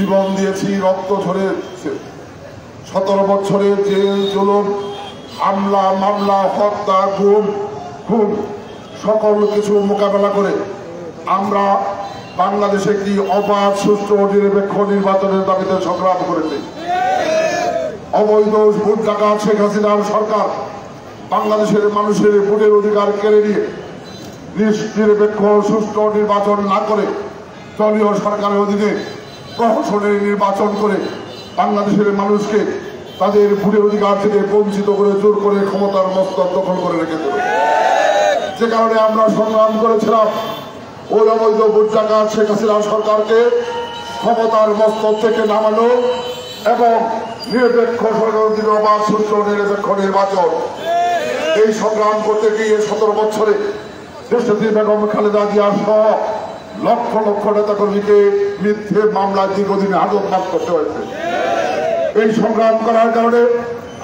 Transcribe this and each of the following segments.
জীবন দিয়েছি, রক্ত ঝরেছে। 17 বছরের জেল, জুলুম, হামলা, মামলা, হত্যা, গুম, খুন সকল কিছু মোকাবেলা করে আমরা বাংলাদেশে একটি অবাধ, সুষ্ঠু ও নিরপেক্ষ নির্বাচনের দাবিতে সংগ্রাম করেছি। অবৈধ ভোট ডাকাত শেখ হাসিনার সরকার বাংলাদেশের মানুষের ভোটের অধিকার কেড়ে নিয়ে নিরপেক্ষ সুষ্ঠু নির্বাচন না করে দলীয় সরকারের অধীনে প্রহসনের নির্বাচন করে বাংলাদেশের মানুষকে তাদের ভোটের অধিকার থেকে বঞ্চিত করে জোর করে ক্ষমতার মস্তক দখল করে রেখেছে। যে কারণে আমরা সংগ্রাম করেছিলাম ওই অবৈধ ভোট ডাকাত শেখ হাসিনা সরকারকে ক্ষমতার মস্তক থেকে নামানো এবং নিরপেক্ষ সরকারের অবাধ সুষ্ঠু নিরপেক্ষ নির্বাচন। এই সংগ্রাম করতে গিয়ে 17 বছরে দেশনেত্রী বেগম খালেদা জিয়া সহ লক্ষ লক্ষ নেতাকর্মীকে মিথ্যে মামলায় দীর্ঘদিন হাজতবাস করতে হয়েছে। এই সংগ্রাম করার কারণে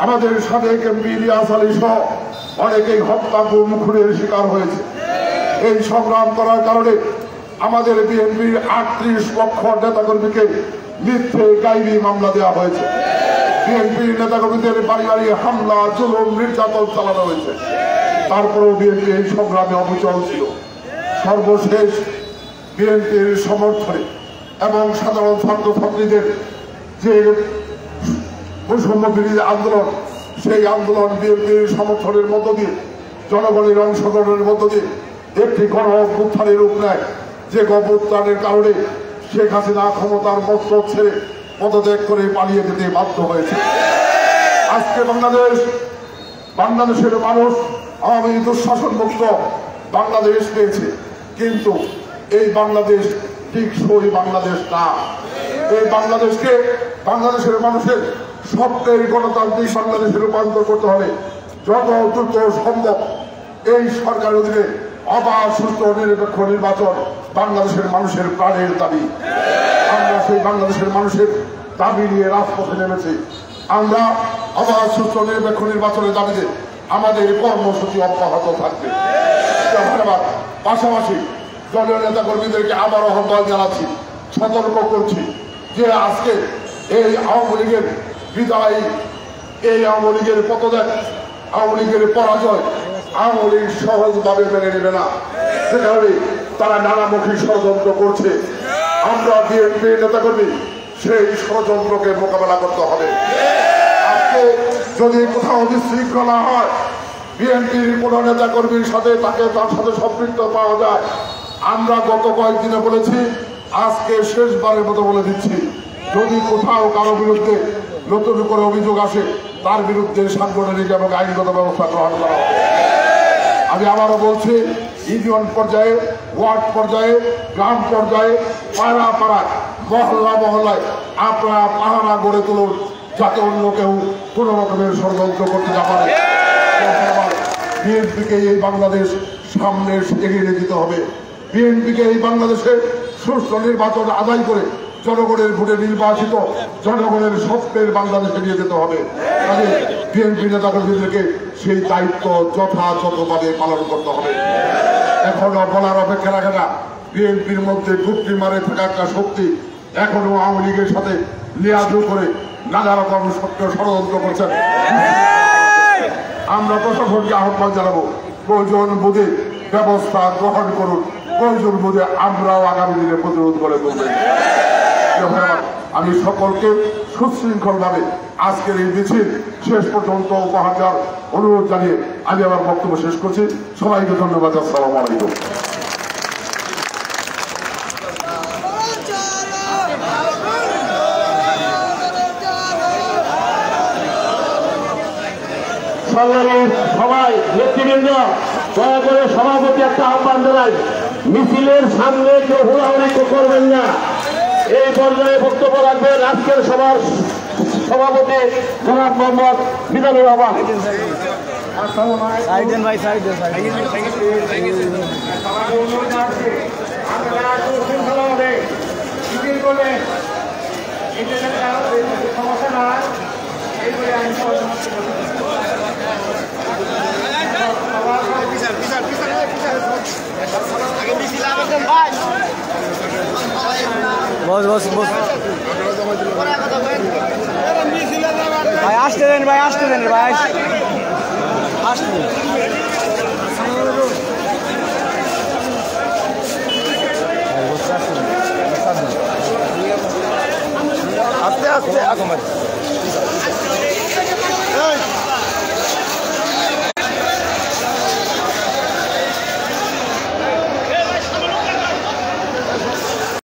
আমাদের সাবেক এমপি ইলিয়াস আলী সহ অনেকেই হত্যা, গুম, খুনের শিকার হয়েছে। এই সংগ্রাম করার কারণে আমাদের বিএনপির 38 লক্ষ নেতাকর্মীকে মিথ্যে গাইবি মামলা দেওয়া হয়েছে। বিএনপির নেতাকর্মীদের বাড়ি বাড়ি হামলা, জুলুম, নির্যাতন চালানো হয়েছে। তারপরেও বিএনপি এই সংগ্রামে অবিচল ছিল। সর্বশেষ বিএনপির সমর্থনে এবং সাধারণ ছাত্রছাত্রীদের যে বৈষম্য বিরোধী আন্দোলন, সেই আন্দোলন বিএনপির সমর্থনের মধ্য দিয়ে, জনগণের অংশগ্রহণের মধ্য দিয়ে একটি গণ অভ্যুত্থানের রূপ নেয়। যে অভ্যুত্থানের কারণে শেখ হাসিনা ক্ষমতার মস্তক ছেড়ে পদত্যাগ করে পালিয়ে যেতে বাধ্য হয়েছে। আজকে বাংলাদেশের মানুষ আওয়ামী দুঃশাসন মুক্ত বাংলাদেশ পেয়েছে, কিন্তু এই বাংলাদেশ টিকসই বাংলাদেশ না। এই বাংলাদেশকে বাংলাদেশের মানুষের স্বপ্নের গণতান্ত্রিক বাংলাদেশে রূপান্তর করতে হবে। যত দ্রুত সম্ভব এই সরকারের অধীনে অবাধ, সুষ্ঠু, নিরপেক্ষ নির্বাচন বাংলাদেশের মানুষের প্রাণের দাবি। আমরা সেই বাংলাদেশের মানুষের দাবি নিয়ে রাজপথে নেমেছি। আমরা অবাধ, সুষ্ঠু, নিরপেক্ষ নির্বাচনের দাবিতে আমাদের কর্মসূচি অব্যাহত থাকবে। ধন্যবাদ। পাশাপাশি দলীয় নেতা কর্মীদেরকে আবার আহ্বান জানাচ্ছি, সতর্ক করছি যে আজকে এই আওয়ামী লীগের বিদায়, এই আওয়ামী লীগের পতন, আওয়ামী লীগের পরাজয় আওয়ামী লীগ সহজভাবে মেনে নেবে না। সে কারণে তারা নানামুখী ষড়যন্ত্র করছে। আমরা বিএনপি নেতাকর্মী সেই ষড়যন্ত্রকে মোকাবেলা করতে হবে। আজকে যদি কোথাও বিশৃঙ্খলা হয়, বিএনপির কোন নেতাকর্মীর সাথে তার সাথে সম্পৃক্ত পাওয়া যায়, আমরা গত কয়েকদিনে বলেছি, আজকে শেষবারের মতো বলে দিচ্ছি, যদি কোথাও কারো বিরুদ্ধে নতুন করে অভিযোগ আসে, তার বিরুদ্ধে সাংগঠনিক এবং আইনগত ব্যবস্থা গ্রহণ করা হবে। আমি আবারও বলছি, ইউনিয়ন পর্যায়ে, ওয়ার্ড পর্যায়ে, গ্রাম পর্যায়ে, পাড়া পাড়ায়, মহল্লা মহল্লায় আপনারা পাহারা গড়ে তুলুন, যাতে অন্য কেউ কোনো রকমের ষড়যন্ত্র করতে না পারে। বিএনপিকে এই বাংলাদেশ সামনে এগিয়ে নিয়ে যেতে হবে। বিএনপিকে এই বাংলাদেশে সুষ্ঠু নির্বাচন আদায় করে জনগণের ভোটে নির্বাচিত জনগণের স্বপ্নের বাংলাদেশে নিয়ে যেতে হবে। বিএনপি নেতাকর্মীদেরকে সেই দায়িত্ব যথাযথভাবে পালন করতে হবে। এখনো বলার অপেক্ষা রাখে না, বিএনপির মধ্যে গুপ্তি মারে থাকা একটা শক্তি এখনো আওয়ামী লীগের সাথে লিয়াজু করে নানা রকম সত্য ষড়যন্ত্র করছেন। আমরা প্রশাসনকে আহ্বান জানাবো, প্রয়োজন বোধে ব্যবস্থা গ্রহণ করুন, প্রয়োজন বোধে আমরাও আগামী দিনে প্রতিরোধ করে তুলবেন। আমি সকলকে সুশৃঙ্খলভাবে আজকের এই মিছিল শেষ পর্যন্ত উপহার দেওয়ার অনুরোধ জানিয়ে আমি আমার বক্তব্য শেষ করছি। সবাইকে ধন্যবাদ। আসসালামু আলাইকুম। সবাই নেতৃবৃন্দ, দয়া করে সভাপতি একটা আহ্বান জানাই, মিছিলের সামনে কেউ হুড়াহুড়ি করবেন না। এই পর্যায়ে বক্তব্য রাখবেন আজকের সভার সভাপতি জনাব মোহাম্মদ মিজানুর রহমান। আগে মিছিল আবেদন ভাই বস বস বস ভাই আসতে দেন ভাই আসতে দেন ভাই আসতে দেন আস্তে আস্তে আগমন